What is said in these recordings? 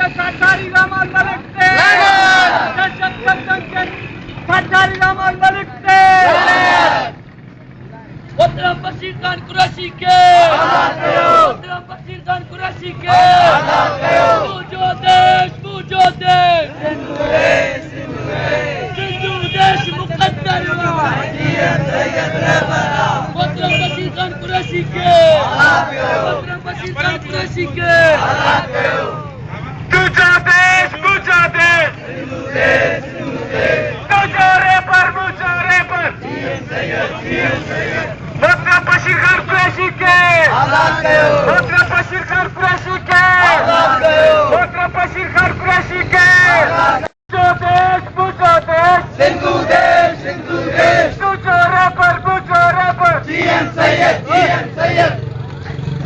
कर्त्यांच्या सातारी रामान मलिकते दहशत कर्त्यांचे सातारी रामान मलिकते मोहतरम बशीर खान कुरैशी के मोहतरम बशीर खान कुरैशी के पूजो देश सिंधु देश मुकद्दर मोहतरम बशीर खान कुरैशी के मोहतरम बशीर खान कुरैशी के पूजो देश मुजोरे पर मोहतरम बशीर खान कुरैशी के मोहतरम बशीर खान कुरैशी के मोहतरम बशीर खान कुरैशी के पूजो देश सिंधु देश मुजोरे पर जीएम सैयद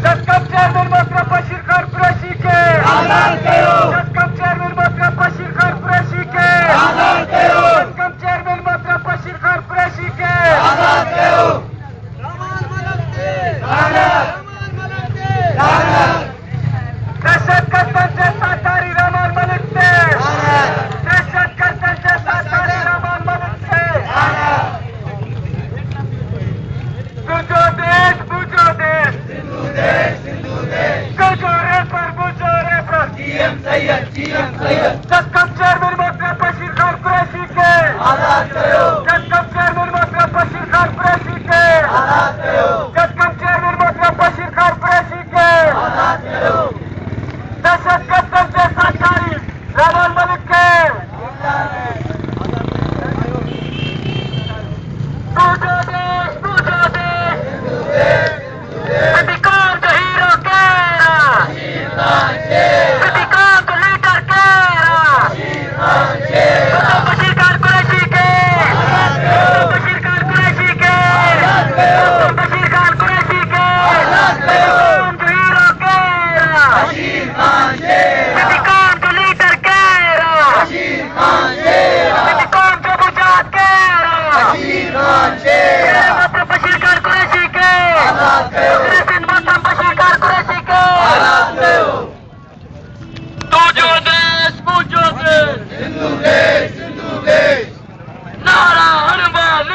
जस्कम चेयरमैन मोहतरम बशीर खान कुरैशी के जस्कम चेयरमैन मोहतरम बशीर खान कुरैशी के जस्कम चेयरमैन मोहतरम बशीर खान कुरैशी के दहशत कर्त्यांचे सातारी रामान मलिकते दहशत कर्त्यांचे सातारी रामान मलिकते पूजो देश मुजोरे पर जीएम सैयद जस्कम चेयरमैन मोहतरम बशीर खान कुरैशी के जस्कम चेयरमैन मोहतरम बशीर खान कुरैशी के जस्कम चेयरमैन मोहतरम बशीर खान कुरैशी के दहशत कर्त्यांचे सातारी रामान मलिकते पूजो देश Become the hero Kera. Become the leader Kera. Bashir Khan Qureshi ke. Bashir Khan Qureshi ke. Bashir Khan Qureshi ke. Become the hero Kera. Become the leader Kera. Become the Mujahid Kera. Bashir Khan Qureshi ke. पूजो देश सिंधु देश नारा हनुमान